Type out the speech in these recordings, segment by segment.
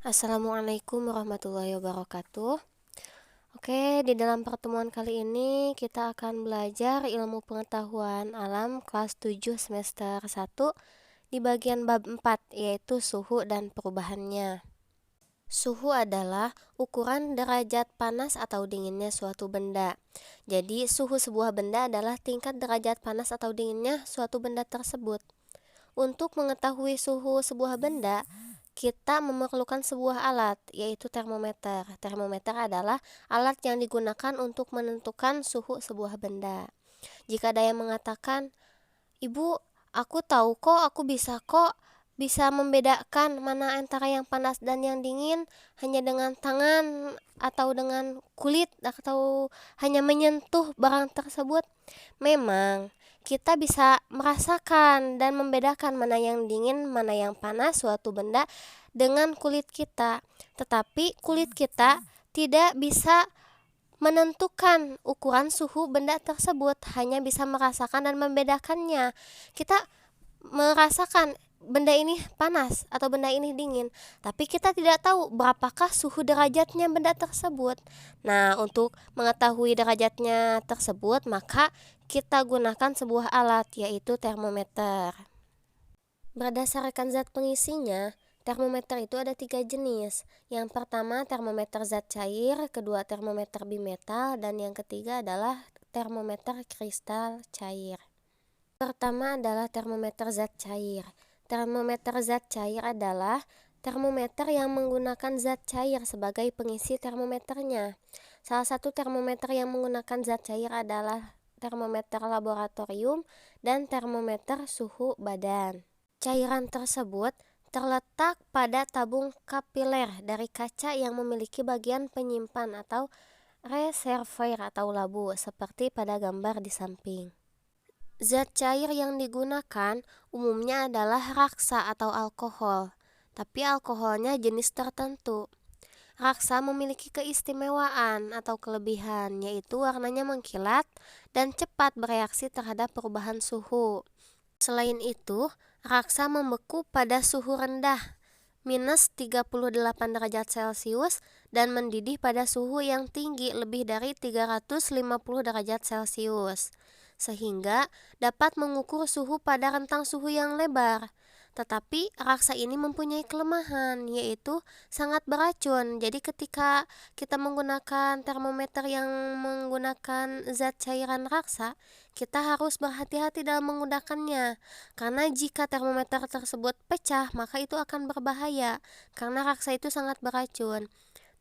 Assalamualaikum warahmatullahi wabarakatuh. Oke, di dalam pertemuan kali ini kita akan belajar ilmu pengetahuan alam kelas 7 semester 1 di bagian bab 4, yaitu suhu dan perubahannya. Suhu adalah ukuran derajat panas atau dinginnya suatu benda. Jadi, suhu sebuah benda adalah tingkat derajat panas atau dinginnya suatu benda tersebut. Untuk mengetahui suhu sebuah benda, kita memerlukan sebuah alat, yaitu termometer. Termometer adalah alat yang digunakan untuk menentukan suhu sebuah benda. Jika ada yang mengatakan, "Ibu, aku tahu kok, aku bisa membedakan mana antara yang panas dan yang dingin hanya dengan tangan atau dengan kulit atau hanya menyentuh barang tersebut." Memang kita bisa merasakan dan membedakan mana yang dingin, mana yang panas suatu benda dengan kulit kita. Tetapi kulit kita tidak bisa menentukan ukuran suhu benda tersebut, hanya bisa merasakan dan membedakannya. Kita merasakan benda ini panas atau benda ini dingin, tapi kita tidak tahu berapakah suhu derajatnya benda tersebut. Nah, untuk mengetahui derajatnya tersebut, maka kita gunakan sebuah alat, yaitu termometer. Berdasarkan zat pengisinya, termometer itu ada 3 jenis. Yang pertama termometer zat cair, kedua termometer bimetal, dan yang ketiga adalah termometer kristal cair. Pertama adalah termometer zat cair. Termometer zat cair adalah termometer yang menggunakan zat cair sebagai pengisi termometernya. Salah satu termometer yang menggunakan zat cair adalah termometer laboratorium dan termometer suhu badan. Cairan tersebut terletak pada tabung kapiler dari kaca yang memiliki bagian penyimpan atau reservoir atau labu, seperti pada gambar di samping. Zat cair yang digunakan umumnya adalah raksa atau alkohol, tapi alkoholnya jenis tertentu. Raksa memiliki keistimewaan atau kelebihan, yaitu warnanya mengkilat dan cepat bereaksi terhadap perubahan suhu. Selain itu, raksa membeku pada suhu rendah, minus 38 derajat Celcius, dan mendidih pada suhu yang tinggi lebih dari 350 derajat Celcius, sehingga dapat mengukur suhu pada rentang suhu yang lebar. Tetapi raksa ini mempunyai kelemahan, yaitu sangat beracun. Jadi ketika kita menggunakan termometer yang menggunakan zat cairan raksa, kita harus berhati-hati dalam menggunakannya. Karena jika termometer tersebut pecah, maka itu akan berbahaya, karena raksa itu sangat beracun.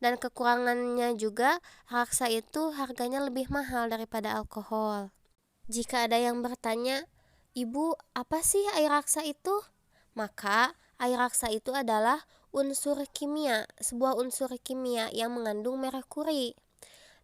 Dan kekurangannya juga, raksa itu harganya lebih mahal daripada alkohol. Jika ada yang bertanya, "Ibu, apa sih air raksa itu?" Maka air raksa itu adalah unsur kimia, sebuah unsur kimia yang mengandung merkuri.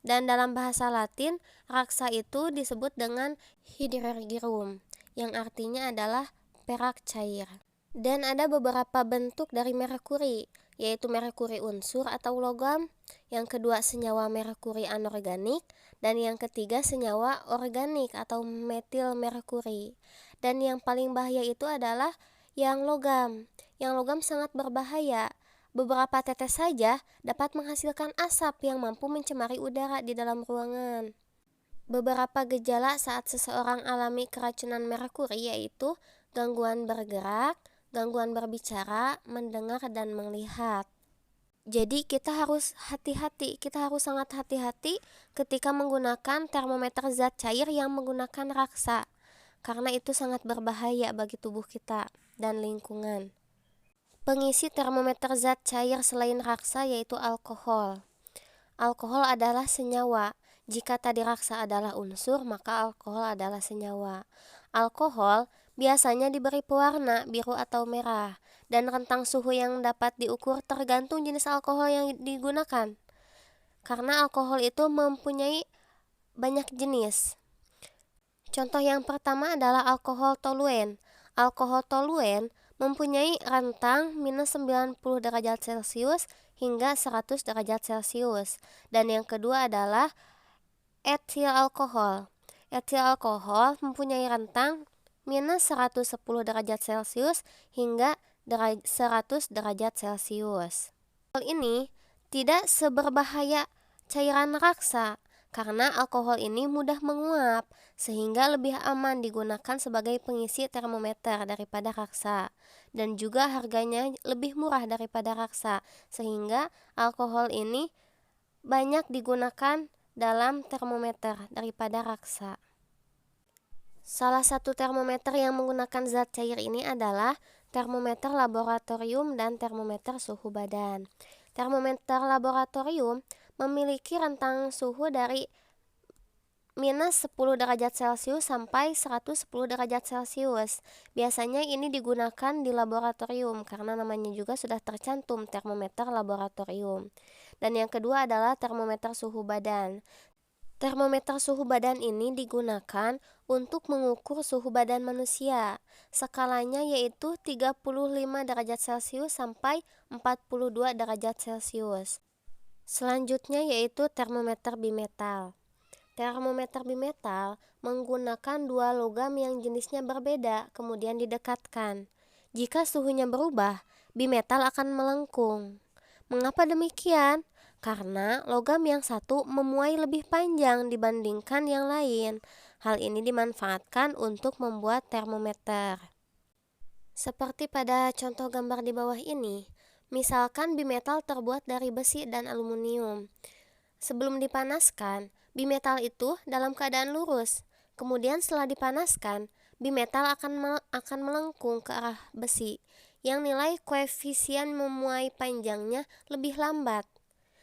Dan dalam bahasa Latin, raksa itu disebut dengan hydrergium, yang artinya adalah perak cair. Dan ada beberapa bentuk dari merkuri, yaitu merkuri unsur atau logam, yang kedua senyawa merkuri anorganik, dan yang ketiga senyawa organik atau metil merkuri. Dan yang paling bahaya itu adalah yang logam. Yang logam sangat berbahaya. Beberapa tetes saja dapat menghasilkan asap yang mampu mencemari udara di dalam ruangan. Beberapa gejala saat seseorang alami keracunan merkuri yaitu gangguan bergerak, gangguan berbicara, mendengar, dan melihat. Jadi kita harus sangat hati-hati ketika menggunakan termometer zat cair yang menggunakan raksa, karena itu sangat berbahaya bagi tubuh kita dan lingkungan. Pengisi termometer zat cair selain raksa yaitu alkohol. Alkohol adalah senyawa. Jika tadi raksa adalah unsur, maka alkohol adalah senyawa. Alkohol biasanya diberi pewarna biru atau merah, dan rentang suhu yang dapat diukur tergantung jenis alkohol yang digunakan. Karena alkohol itu mempunyai banyak jenis. Contoh yang pertama adalah alkohol toluen. Alkohol toluen mempunyai rentang minus 90 derajat Celcius hingga 100 derajat Celcius. Dan yang kedua adalah etil alkohol. Etil alkohol mempunyai rentang minus 110 derajat Celcius hingga 100 derajat Celcius. ini tidak seberbahaya cairan raksa karena alkohol ini mudah menguap sehingga lebih aman digunakan sebagai pengisi termometer daripada raksa, dan juga harganya lebih murah daripada raksa sehingga alkohol ini banyak digunakan dalam termometer daripada raksa. Salah satu termometer yang menggunakan zat cair ini adalah termometer laboratorium dan termometer suhu badan. Termometer laboratorium memiliki rentang suhu dari minus 10 derajat Celcius sampai 110 derajat Celcius. Biasanya ini digunakan di laboratorium karena namanya juga sudah tercantum termometer laboratorium. Dan yang kedua adalah termometer suhu badan. Termometer suhu badan ini digunakan untuk mengukur suhu badan manusia. Skalanya yaitu 35 derajat Celcius sampai 42 derajat Celcius. Selanjutnya yaitu termometer bimetal. Termometer bimetal menggunakan dua logam yang jenisnya berbeda kemudian didekatkan. Jika suhunya berubah, bimetal akan melengkung. Mengapa demikian? Karena logam yang satu memuai lebih panjang dibandingkan yang lain. Hal ini dimanfaatkan untuk membuat termometer. Seperti pada contoh gambar di bawah ini, misalkan bimetal terbuat dari besi dan aluminium. Sebelum dipanaskan, bimetal itu dalam keadaan lurus. Kemudian setelah dipanaskan, bimetal akan melengkung ke arah besi, yang nilai koefisien memuai panjangnya lebih lambat.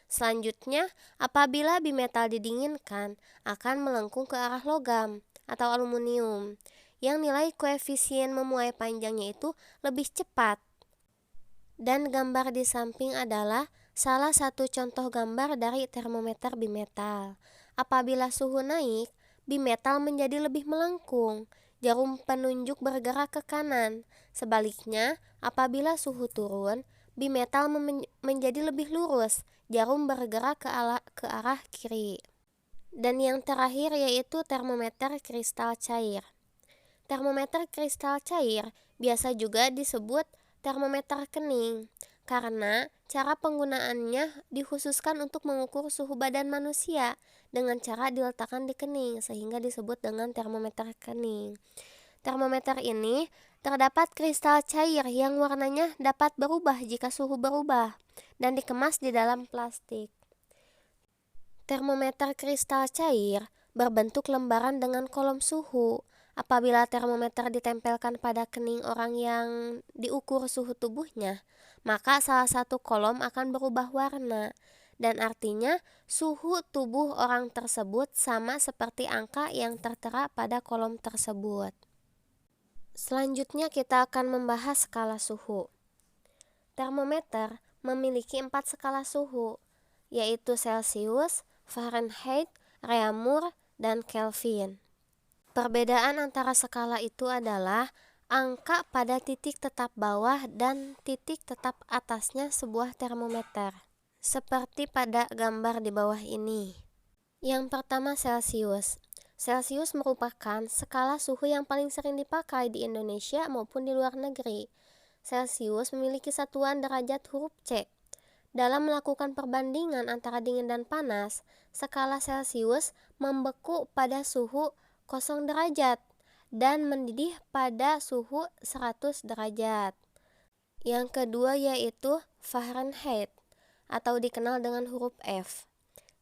Selanjutnya, apabila bimetal didinginkan, akan melengkung ke arah logam atau aluminium, yang nilai koefisien memuai panjangnya itu lebih cepat. Dan gambar di samping adalah salah satu contoh gambar dari termometer bimetal. Apabila suhu naik, bimetal menjadi lebih melengkung, jarum penunjuk bergerak ke kanan. Sebaliknya, apabila suhu turun, bimetal menjadi lebih lurus, jarum bergerak ke arah kiri. Dan yang terakhir yaitu termometer kristal cair. Termometer kristal cair biasa juga disebut termometer kening karena cara penggunaannya dikhususkan untuk mengukur suhu badan manusia dengan cara diletakkan di kening sehingga disebut dengan termometer kening. Termometer ini terdapat kristal cair yang warnanya dapat berubah jika suhu berubah dan dikemas di dalam plastik. Termometer kristal cair berbentuk lembaran dengan kolom suhu. Apabila termometer ditempelkan pada kening orang yang diukur suhu tubuhnya, maka salah satu kolom akan berubah warna, dan artinya suhu tubuh orang tersebut sama seperti angka yang tertera pada kolom tersebut. Selanjutnya kita akan membahas skala suhu. Termometer memiliki 4 skala suhu, yaitu Celcius, Fahrenheit, Reaumur, dan Kelvin. Perbedaan antara skala itu adalah angka pada titik tetap bawah dan titik tetap atasnya sebuah termometer, seperti pada gambar di bawah ini. Yang pertama Celcius. Celcius merupakan skala suhu yang paling sering dipakai di Indonesia maupun di luar negeri. Celcius memiliki satuan derajat huruf C. Dalam melakukan perbandingan antara dingin dan panas, skala Celcius membeku pada suhu 0 derajat dan mendidih pada suhu 100 derajat. Yang kedua yaitu Fahrenheit atau dikenal dengan huruf F.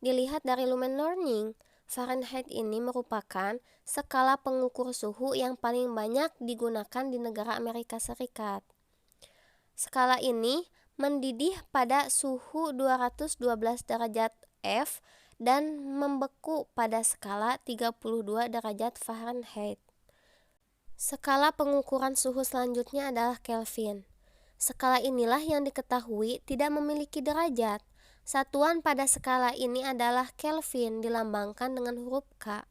Dilihat dari Lumen Learning, Fahrenheit ini merupakan skala pengukur suhu yang paling banyak digunakan di negara Amerika Serikat. Skala ini mendidih pada suhu 212 derajat F dan membeku pada skala 32 derajat Fahrenheit. Skala pengukuran suhu selanjutnya adalah Kelvin. Skala inilah yang diketahui tidak memiliki derajat. Satuan pada skala ini adalah Kelvin dilambangkan dengan huruf K.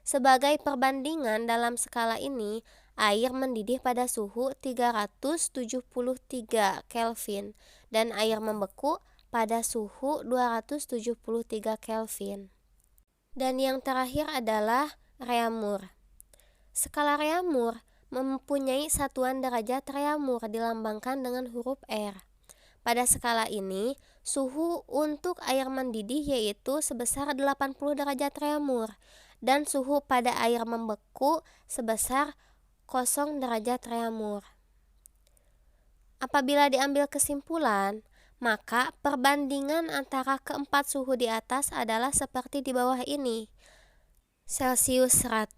Sebagai perbandingan dalam skala ini, air mendidih pada suhu 373 Kelvin dan air membeku pada suhu 273 Kelvin. Dan yang terakhir adalah Reaumur. Skala Reaumur mempunyai satuan derajat Reaumur dilambangkan dengan huruf R. Pada skala ini, suhu untuk air mendidih yaitu sebesar 80 derajat reaumur dan suhu pada air membeku sebesar 0 derajat reaumur. Apabila diambil kesimpulan, maka perbandingan antara keempat suhu di atas adalah seperti di bawah ini. Celcius 100,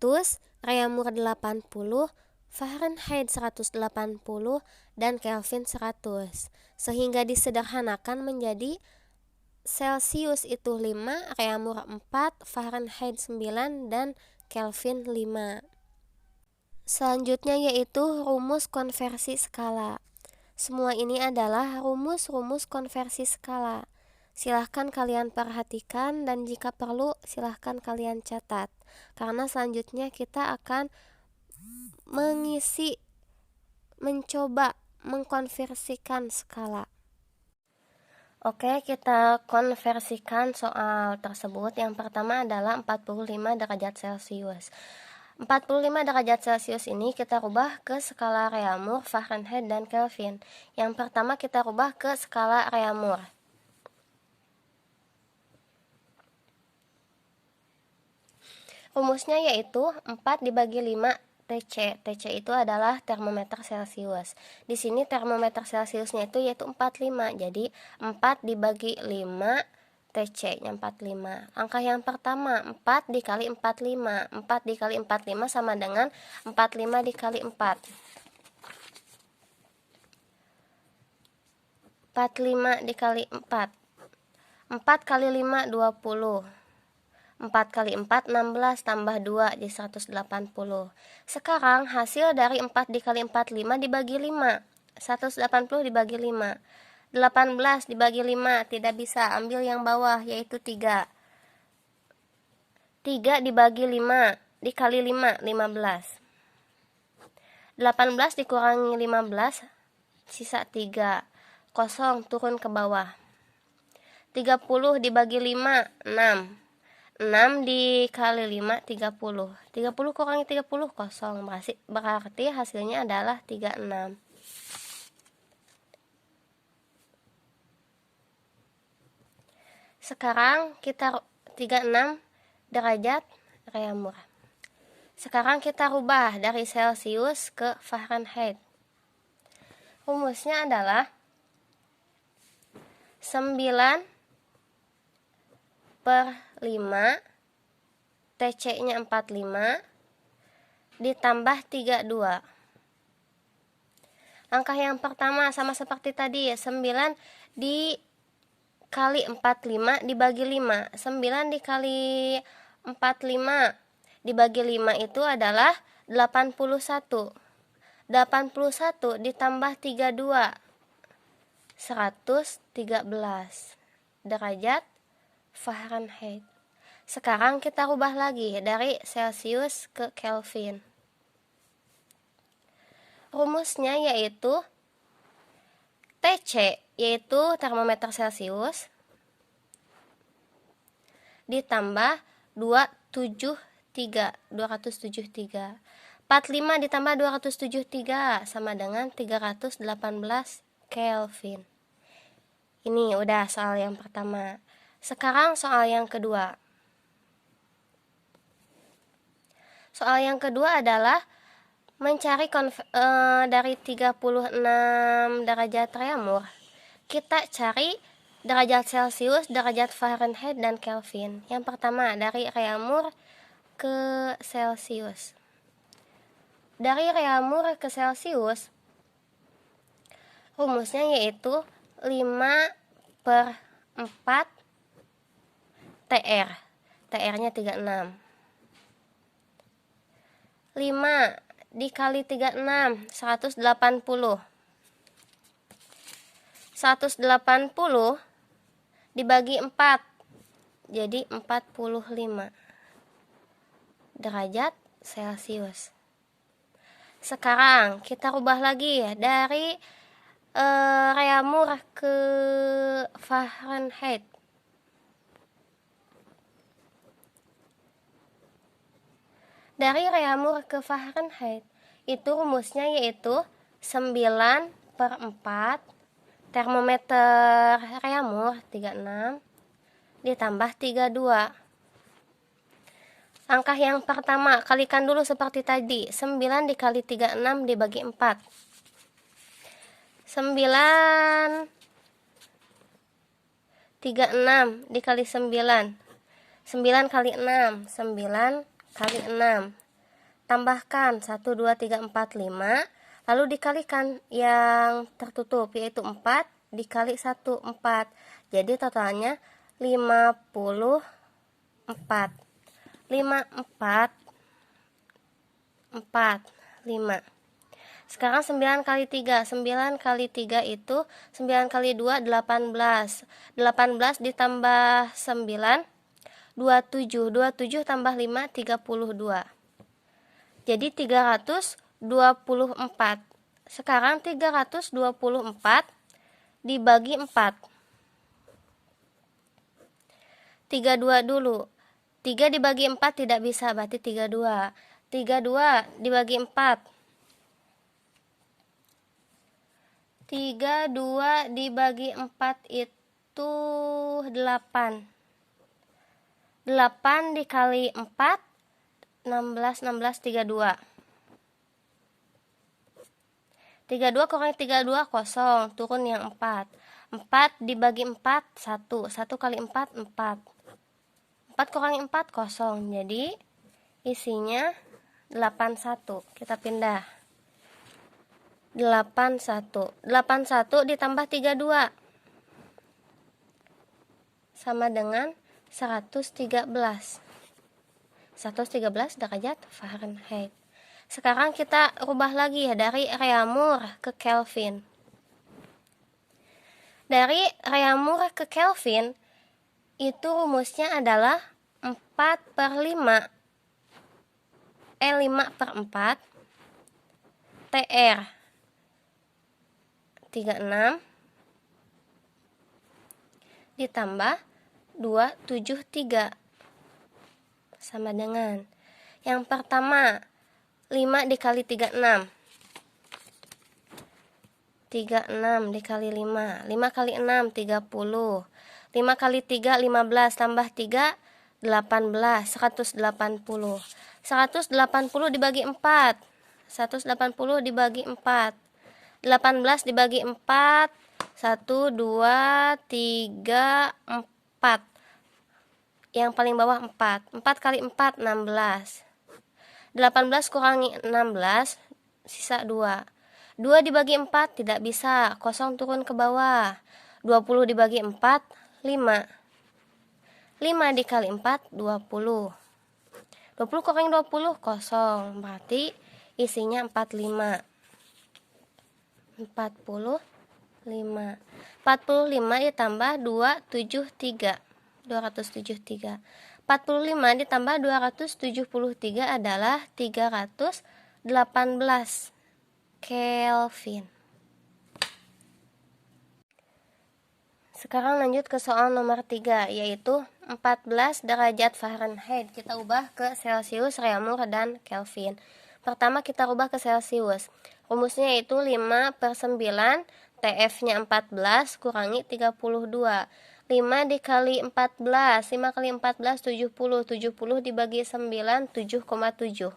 reaumur 80, Fahrenheit 180, dan Kelvin 100. Sehingga disederhanakan menjadi Celcius itu 5, reaumur 4, Fahrenheit 9, dan Kelvin 5. Selanjutnya yaitu rumus konversi skala. Semua ini adalah rumus-rumus konversi skala. Silahkan kalian perhatikan dan jika perlu silahkan kalian catat. Karena selanjutnya kita akan mencoba mengkonversikan skala. Oke, kita konversikan soal tersebut. Yang pertama adalah 45 derajat Celcius. 45 derajat Celcius ini kita rubah ke skala reaumur, Fahrenheit, dan Kelvin. Yang pertama kita rubah ke skala reaumur. Rumusnya yaitu 4 dibagi 5 TC. TC itu adalah termometer Celcius. Di sini termometer Celciusnya itu yaitu 45. Jadi 4 dibagi 5 TC-nya 45. Angka yang pertama 4 dikali 45. 4 dikali 45 sama dengan 45 dikali 4. 45 dikali 4. 4 kali 5 20. 4 kali 4 16 tambah 2 jadi 180. Sekarang hasil dari 4 dikali 4 5 dibagi 5. 180 dibagi 5. 18 dibagi 5 tidak bisa, ambil yang bawah yaitu 3. 3 dibagi 5 dikali 5 15. 18 dikurangi 15 sisa 3. Kosong turun ke bawah. 30 dibagi 5 6. 6 dikali 5 30. 30 kurangi 30 kosong. Berarti hasilnya adalah 36. Sekarang kita 36 derajat reaumur. Sekarang kita rubah dari Celcius ke Fahrenheit. Rumusnya adalah 9 per 5 TC-nya 45 ditambah 32. Angka yang pertama sama seperti tadi ya, 9 dikali 45 dibagi 5. 9 dikali 45 dibagi 5 itu adalah 81. 81 ditambah 32 113 derajat Fahrenheit. Sekarang kita rubah lagi dari Celcius ke Kelvin. Rumusnya yaitu TC yaitu termometer Celcius ditambah 273 45 ditambah 273 sama dengan 318 Kelvin. Ini udah soal yang pertama. Sekarang soal yang kedua. Soal yang kedua adalah mencari dari 36 derajat reaumur. Kita cari derajat Celcius, derajat Fahrenheit, dan Kelvin. Yang pertama dari reaumur ke Celcius. Dari reaumur ke Celcius, rumusnya yaitu 5 per 4 TR. TR-nya 36. 5 dikali 36 180. 180 dibagi 4 jadi 45 derajat Celcius. Sekarang kita rubah lagi ya dari reaumur ke Fahrenheit. Dari reaumur ke Fahrenheit itu rumusnya yaitu 9 per 4 Termometer Reamur 36 ditambah 32. Langkah yang pertama, kalikan dulu seperti tadi. 9 dikali 36 dibagi 4. 9 36 dikali 9. 9 kali 6. 9 kali 6. Tambahkan 1, 2, 3, 4, 5. Lalu dikalikan yang tertutup, yaitu 4 dikali 1, 4. Jadi totalnya 54. 5, 4, 4, 5. Sekarang 9 kali 3. 9 kali 3 itu 9 kali 2, 18. 18 ditambah 9, 27. 27 tambah 5, 32. Jadi 324. Sekarang 324 dibagi 4. 32 dulu. 3 dibagi 4 tidak bisa, berarti 32. 32 dibagi 4. 32 dibagi 4 itu 8. 8 dikali 4, 16, 16, 32. 32 kurangi 32, kosong. Turun yang 4. 4 dibagi 4, 1. 1 kali 4, 4. 4 kurangi 4, kosong. Jadi isinya 81. Kita pindah. 81. 81 ditambah 32 sama dengan 113. 113 derajat Fahrenheit. Sekarang kita rubah lagi ya, dari Reaumur ke Kelvin. Dari Reaumur ke Kelvin itu rumusnya adalah 4/5 5/4 TR 36 ditambah 273 sama dengan yang pertama 5 dikali 36. 36 dikali 5. 5 kali 6, 30. 5 kali 3, 15. Tambah 3, 18. 180. 180 dibagi 4. 180 dibagi 4. 18 dibagi 4. 1, 2, 3, 4. Yang paling bawah 4. 4 kali 4, 16. 18 kurangi 16, sisa 2. 2 dibagi 4 tidak bisa, kosong turun ke bawah. 20 dibagi 4, 5. 5 dikali 4, 20. 20 kurangi 20, kosong. Berarti isinya 45. 45. 45 ditambah 273. 273. 45 ditambah 273 adalah 318 Kelvin. Sekarang lanjut ke soal nomor 3, yaitu 14 derajat Fahrenheit. Kita ubah ke Celcius, Reaumur, dan Kelvin. Pertama kita ubah ke Celcius. Rumusnya yaitu 5/9, TF-nya 14, kurangi 32. 5 dikali 14, 5 kali 14, 70. 70 dibagi 9, 7,7.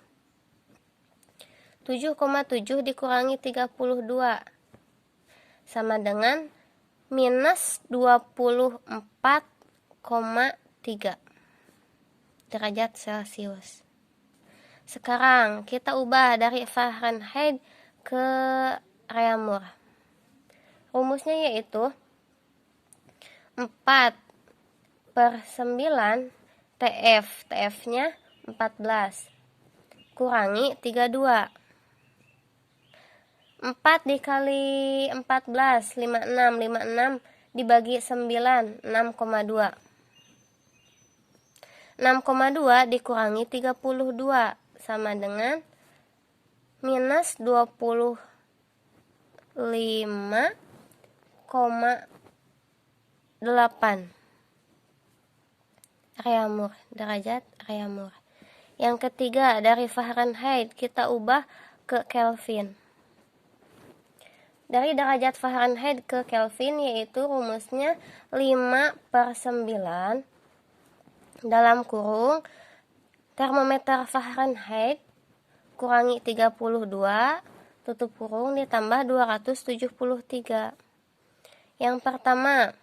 7,7 dikurangi 32 sama dengan minus 24,3 derajat Celcius. Sekarang kita ubah dari Fahrenheit ke Reaumur. Rumusnya yaitu 4/9 TF. TF-nya 14. Kurangi 32. 4 dikali 14, 56. 56 dibagi 9, 6,2. 6,2 dikurangi 32 sama dengan minus 25,8 Reaumur, derajat Reaumur. Yang ketiga, dari Fahrenheit kita ubah ke Kelvin. Dari derajat Fahrenheit ke Kelvin yaitu rumusnya 5/9 dalam kurung termometer Fahrenheit kurangi 32 tutup kurung ditambah 273. Yang pertama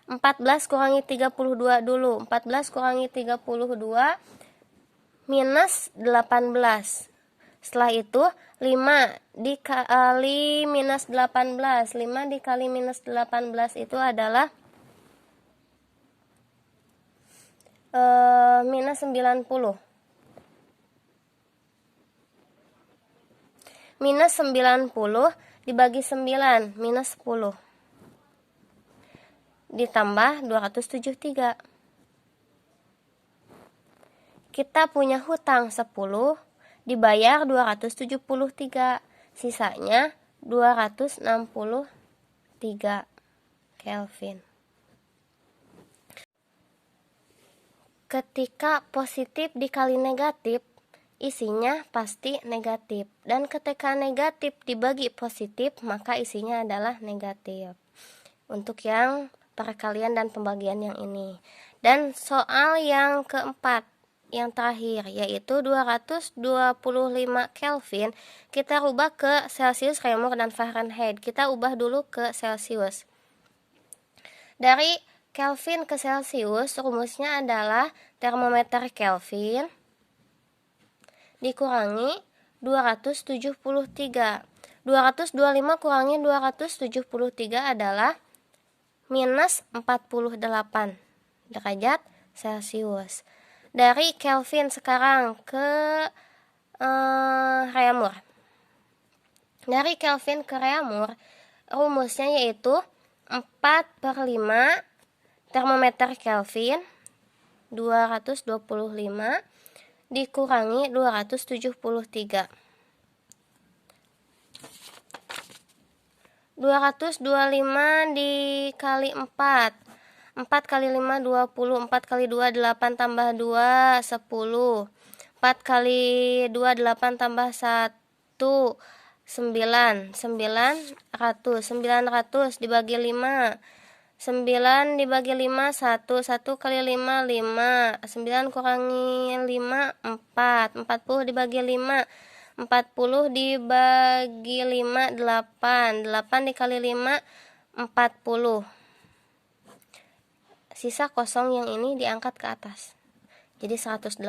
14 kurangi 32 dulu. 14 kurangi 32 minus 18. Setelah itu 5 dikali minus 18. 5 dikali minus 18 itu adalah minus 90. Minus 90 dibagi 9, minus 10. Ditambah 273. Kita punya hutang 10, dibayar 273. Sisanya 263 Kelvin. Ketika positif dikali negatif, isinya pasti negatif. Dan ketika negatif dibagi positif, maka isinya adalah negatif. Untuk yang perkalian dan pembagian yang ini. Dan soal yang keempat, yang terakhir, yaitu 225 Kelvin, kita ubah ke Celsius, Reaumur, dan Fahrenheit. Kita ubah dulu ke Celsius. Dari Kelvin ke Celsius, rumusnya adalah termometer Kelvin dikurangi 273. 225 kurangi 273 adalah minus 48 derajat Celsius. Dari Kelvin sekarang ke Reaumur. Dari Kelvin ke Reaumur, rumusnya yaitu 4/5 termometer Kelvin 225 dikurangi 273. 225 dikali 4. 4 kali 5 20. 4 kali 2 8 tambah 2 10. 4 kali 2 8 tambah 1 9. 900. 900 dibagi 5. 9 dibagi 5 1. 1 kali 5 5. 9 kurangi 5 4. 40 dibagi 5 40 dibagi 5 8. 8 dikali 5 40. Sisa kosong yang ini diangkat ke atas. Jadi 180.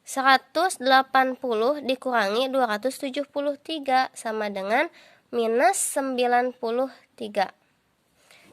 180 dikurangi 273 sama dengan minus 93.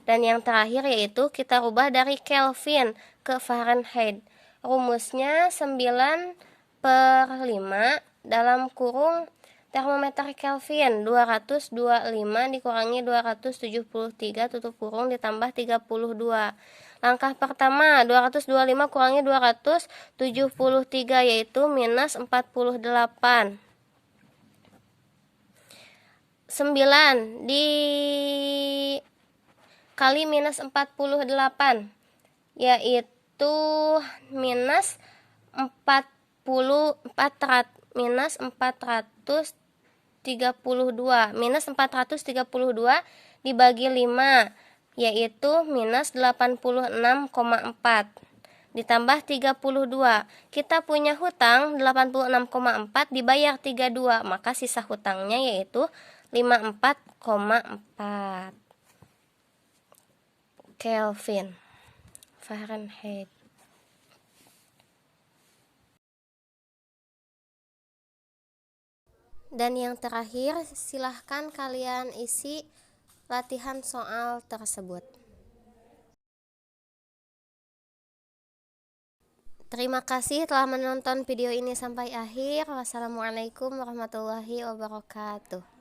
Dan yang terakhir yaitu kita rubah dari Kelvin ke Fahrenheit. Rumusnya 9/5 dalam kurung termometer Kelvin 225 dikurangi 273 tutup kurung ditambah 32. Langkah pertama 225 kurangi 273 yaitu minus 48. 9 dikali minus 48 yaitu minus 432. Minus 432 dibagi 5 yaitu minus 86,4 ditambah 32. Kita punya hutang 86,4 dibayar 32, maka sisa hutangnya yaitu 54,4 Kelvin Fahrenheit. Dan yang terakhir, silahkan kalian isi latihan soal tersebut. Terima kasih telah menonton video ini sampai akhir. Wassalamualaikum warahmatullahi wabarakatuh.